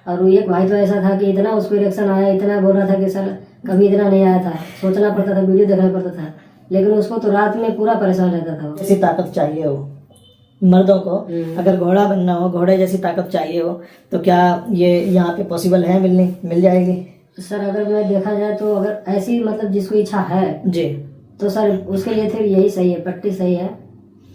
और वो एक भाई तो ऐसा था कि इतना उसको इरेक्शन आया, इतना बोल रहा था कि सर कभी इतना नहीं आया था, सोचना पड़ता था, वीडियो देखना पड़ता था, लेकिन उसको तो रात में पूरा परेशान रहता था। ऐसी ताकत चाहिए हो मर्दों को, अगर घोड़ा बनना हो, घोड़े जैसी ताकत चाहिए हो, तो क्या ये यहाँ पे पॉसिबल है, मिल जाएगी? सर अगर मैं देखा जाए तो अगर ऐसी मतलब जिसको इच्छा है जी, तो सर उसके लिए फिर यही सही है, पट्टी सही है,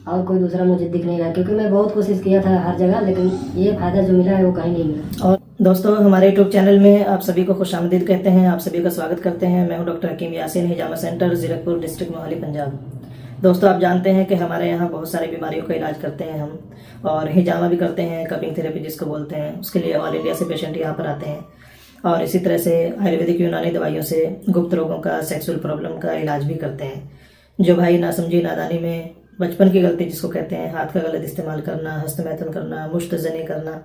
और कोई दूसरा मुझे दिख नहीं रहा, क्योंकि मैं बहुत कोशिश किया था हर जगह, लेकिन ये फायदा जो मिला है वो कहीं नहीं मिला। और दोस्तों हमारे यूट्यूब चैनल में आप सभी को खुशामदीद कहते हैं, आप सभी का स्वागत करते हैं। मैं हूं डॉक्टर हकीम यासीन, हिजामा सेंटर, जीरकपुर डिस्ट्रिक्ट, मोहाली, पंजाब। दोस्तों आप जानते हैं कि हमारे यहाँ बहुत सारी बीमारियों का इलाज करते हैं हम, और हिजामा भी करते हैं, कपिंग थेरेपी जिसको बोलते हैं, उसके लिए ऑल इंडिया से पेशेंट यहाँ पर आते हैं। और इसी तरह से आयुर्वेदिक यूनानी दवाइयों से गुप्त रोगों का, सेक्सुअल प्रॉब्लम का इलाज भी करते हैं। जो भाई नासमझी नादानी में बचपन की गलती जिसको कहते हैं, हाथ का गलत इस्तेमाल करना, हस्तमैथुन करना, मुश्तजनी करना,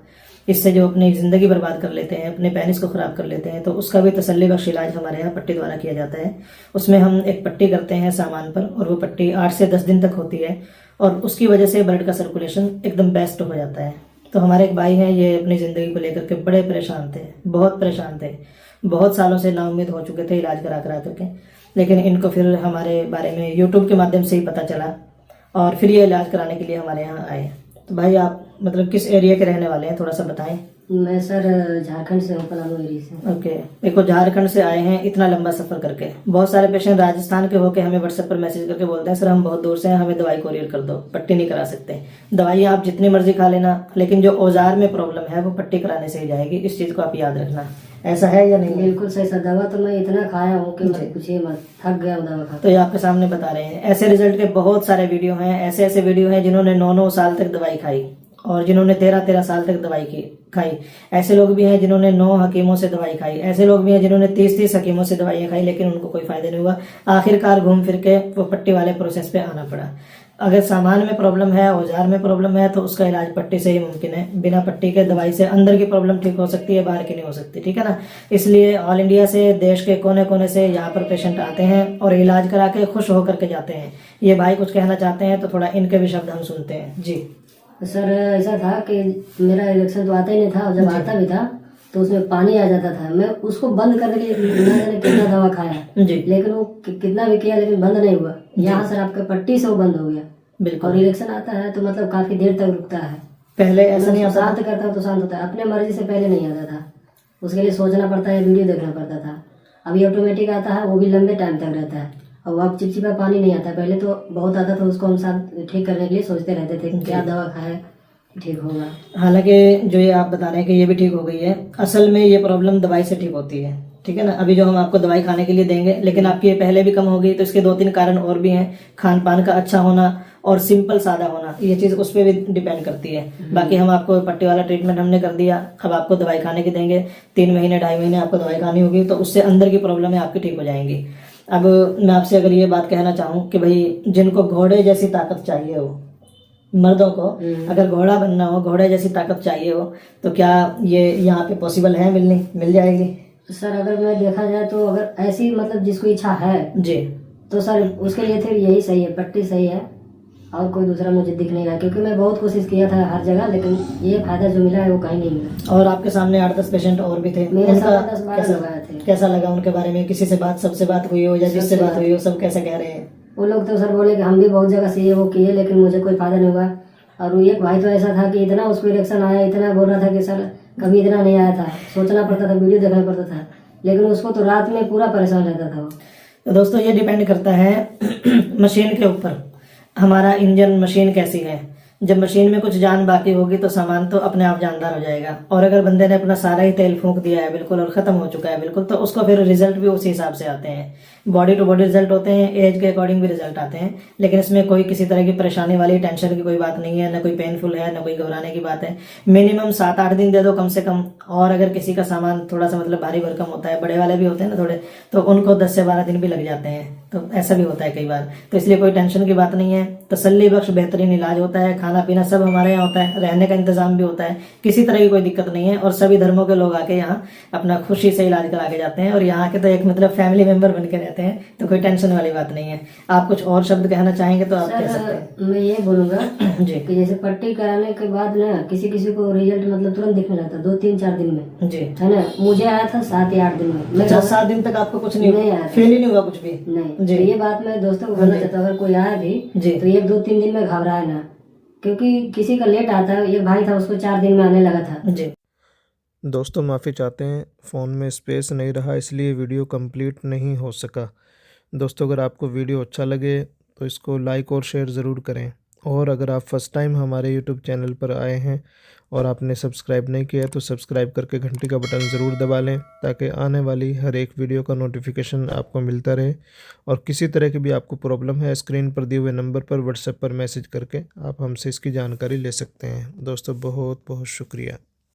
इससे जो अपनी ज़िंदगी बर्बाद कर लेते हैं, अपने पेनिस को ख़राब कर लेते हैं, तो उसका भी तसल्ली बख्श इलाज हमारे यहाँ पट्टी द्वारा किया जाता है। उसमें हम एक पट्टी करते हैं सामान पर, और वो पट्टी 8 से 10 दिन तक होती है, और उसकी वजह से ब्लड का सर्कुलेशन एकदम बेस्ट हो जाता है। तो हमारे एक भाई हैं, ये अपनी ज़िंदगी को लेकर के बड़े परेशान थे, बहुत परेशान थे, बहुत सालों से नाउम्मीद हो चुके थे इलाज करा करके, लेकिन इनको फिर हमारे बारे में यूट्यूब के माध्यम से ही पता चला, और फिर ये इलाज कराने के लिए हमारे यहाँ आए। तो भाई आप मतलब किस एरिया के रहने वाले हैं, थोड़ा सा बताएं। मैं सर झारखंड से हूँ, पलामू एरिया से। ओके, देखो झारखंड से आए हैं इतना लंबा सफर करके। बहुत सारे पेशेंट राजस्थान के होके हमें व्हाट्सएप पर मैसेज करके बोलते हैं सर हम बहुत दूर से हैं, हमें दवाई कोरियर कर दो, पट्टी नहीं करा सकते। दवाई आप जितनी मर्जी खा लेना, लेकिन जो औजार में प्रॉब्लम है वो पट्टी कराने से ही जाएगी, इस चीज को आप याद रखना। ऐसा है या नहीं? बिल्कुल सही सर, दवा तो मैं इतना खाया हूँ कि मत पूछिए मत, थक गया दवा खा। तो ये आपके सामने बता रहे हैं, ऐसे रिजल्ट के बहुत सारे वीडियो हैं, ऐसे ऐसे वीडियो हैं जिन्होंने 9-9 साल तक दवाई खाई, और जिन्होंने 13-13 साल तक दवाई खाई। ऐसे लोग भी हैं जिन्होंने 9 हकीमों से दवाई खाई, ऐसे लोग भी हैं जिन्होंने 30-30 हकीमों से दवाइयाँ खाई, लेकिन उनको कोई फायदा नहीं हुआ। आखिरकार घूम फिर के वो पट्टी वाले प्रोसेस पे आना पड़ा। अगर सामान में प्रॉब्लम है, औजार में प्रॉब्लम है, तो उसका इलाज पट्टी से ही मुमकिन है। बिना पट्टी के दवाई से अंदर की प्रॉब्लम ठीक हो सकती है, बाहर की नहीं हो सकती, ठीक है ना। इसलिए ऑल इंडिया से, देश के कोने कोने से यहाँ पर पेशेंट आते हैं और इलाज करा के खुश होकर के जाते हैं। ये भाई कुछ कहना चाहते हैं, तो थोड़ा इनके भी शब्द हम सुनते हैं। जी सर ऐसा था कि मेरा इलेक्शन तो आता ही नहीं था, और जब आता भी था तो उसमें पानी आ जाता था। मैं उसको बंद करने के लिए ना जाने कितना दवा खाया जी, लेकिन वो कितना भी किया लेकिन बंद नहीं हुआ। यहाँ सर आपका पट्टी से वो बंद हो गया। बिल्कुल। और इलेक्शन आता है तो मतलब काफी देर तक रुकता है। पहले ऐसा नहीं आता? शांत करता तो शांत होता है, अपने मर्जी से पहले नहीं आता था, उसके लिए सोचना पड़ता है, वीडियो देखना पड़ता था। अभी ऑटोमेटिक आता है, वो भी लंबे टाइम तक रहता है, और अब चिपचिपा पानी नहीं आता। पहले तो बहुत आता था, उसको हम साथ ठीक करने के लिए सोचते रहते थे क्या दवा खाए ठीक होगा। हालांकि जो ये आप बता रहे हैं कि ये भी ठीक हो गई है, असल में ये प्रॉब्लम दवाई से ठीक होती है, ठीक है ना। अभी जो हम आपको दवाई खाने के लिए देंगे, लेकिन आपकी ये पहले भी कम हो गई, तो इसके 2-3 कारण और भी हैं। खान पान का अच्छा होना और सिंपल सादा होना, ये चीज़ उस पर भी डिपेंड करती है। बाकी हम आपको पट्टी वाला ट्रीटमेंट हमने कर दिया, अब आपको दवाई खाने की देंगे, 3 महीने 2.5 महीने आपको दवाई खानी होगी, तो उससे अंदर की प्रॉब्लम है आपकी ठीक हो जाएंगी। अब मैं आपसे अगर ये बात कहना चाहूँ कि भाई जिनको घोड़े जैसी ताकत चाहिए हो, मर्दों को अगर घोड़ा बनना हो, घोड़े जैसी ताकत चाहिए हो, तो क्या ये यहाँ पे पॉसिबल है, मिल जाएगी? सर अगर मैं देखा जाए तो अगर ऐसी मतलब जिसको इच्छा है जी, तो सर उसके लिए फिर यही सही है, पट्टी सही है, और कोई दूसरा मुझे दिख नहीं रहा, क्योंकि मैं बहुत कोशिश किया था हर जगह, लेकिन ये फायदा जो मिला है वो कहीं नहीं मिला। और आपके सामने 8-10 पेशेंट और भी थे, मेरे उनका साथ 10-12 लोग आए थे। कैसा लगा उनके बारे में? किसी से सबसे बात हुई हो, या जिससे बात हुई हो, सब कैसा कह रहे हैं? वो लोग तो सर बोले कि हम भी बहुत जगह से ये वो किए, लेकिन मुझे कोई फायदा नहीं हुआ। और वो एक भाई तो ऐसा था कि इतना उसको इलेक्शन आया, इतना बोल रहा था कि सर कभी इतना नहीं आया था, सोचना पड़ता था, वीडियो देखना पड़ता था, लेकिन उसको तो रात में पूरा परेशान रहता था वो। तो दोस्तों ये डिपेंड करता है मशीन के ऊपर, हमारा इंजन मशीन कैसी है। जब मशीन में कुछ जान बाकी होगी तो सामान तो अपने आप जानदार हो जाएगा, और अगर बंदे ने अपना सारा ही तेल फूंक दिया है बिल्कुल और खत्म हो चुका है बिल्कुल, तो उसको फिर रिजल्ट भी उसी हिसाब से आते हैं। बॉडी टू बॉडी रिजल्ट होते हैं, एज के अकॉर्डिंग भी रिजल्ट आते हैं, लेकिन इसमें कोई किसी तरह की परेशानी वाली, टेंशन की कोई बात नहीं है, ना कोई पेनफुल है, ना कोई घबराने की बात है। मिनिमम 7-8 दिन दे दो कम से कम, और अगर किसी का सामान थोड़ा सा मतलब भारी भरकम होता है, बड़े वाले भी होते हैं ना थोड़े, तो उनको 10 से 12 दिन भी लग जाते हैं, तो ऐसा भी होता है कई बार। तो इसलिए कोई टेंशन की बात नहीं है, तसल्ली बख्श बेहतरीन इलाज होता है। खाना पीना सब हमारे यहाँ होता है, रहने का इंतजाम भी होता है, किसी तरह की कोई दिक्कत नहीं है। और सभी धर्मों के लोग आके यहाँ अपना खुशी से इलाज करा के जाते हैं, और यहाँ के तो एक मतलब फैमिली मेंबर बन के रहते हैं, तो कोई टेंशन वाली बात नहीं है। आप कुछ और शब्द कहना चाहेंगे तो आप कह सकते हैं। मैं ये बोलूँगा जी कि जैसे पट्टी कराने के बाद ना किसी किसी को रिजल्ट मतलब तुरंत दिखने लगता है 2-3-4 दिन में, जी। है ना। मुझे आया था 7 या 8 दिन में। मैं अच्छा, 7 दिन तक आपको कुछ नहीं नहीं आया था। फील ही नहीं हुआ कुछ भी? नहीं। जी। तो ये बात मैं दोस्तों को बोलना चाहता हूँ, अगर कोई आए भी जी। तो 1-2-3 दिन में घबराए ना, क्योंकि किसी का लेट आता है। एक भाई था, उसको 4 दिन में आने लगा था। जी। दोस्तों माफ़ी चाहते हैं, फ़ोन में स्पेस नहीं रहा इसलिए वीडियो कंप्लीट नहीं हो सका। दोस्तों अगर आपको वीडियो अच्छा लगे तो इसको लाइक और शेयर ज़रूर करें, और अगर आप फर्स्ट टाइम हमारे यूट्यूब चैनल पर आए हैं और आपने सब्सक्राइब नहीं किया है तो सब्सक्राइब करके घंटी का बटन ज़रूर दबा लें, ताकि आने वाली हर एक वीडियो का नोटिफिकेशन आपको मिलता रहे। और किसी तरह की भी आपको प्रॉब्लम है, स्क्रीन पर दिए हुए नंबर पर व्हाट्सएप पर मैसेज करके आप हमसे इसकी जानकारी ले सकते हैं। दोस्तों बहुत बहुत शुक्रिया।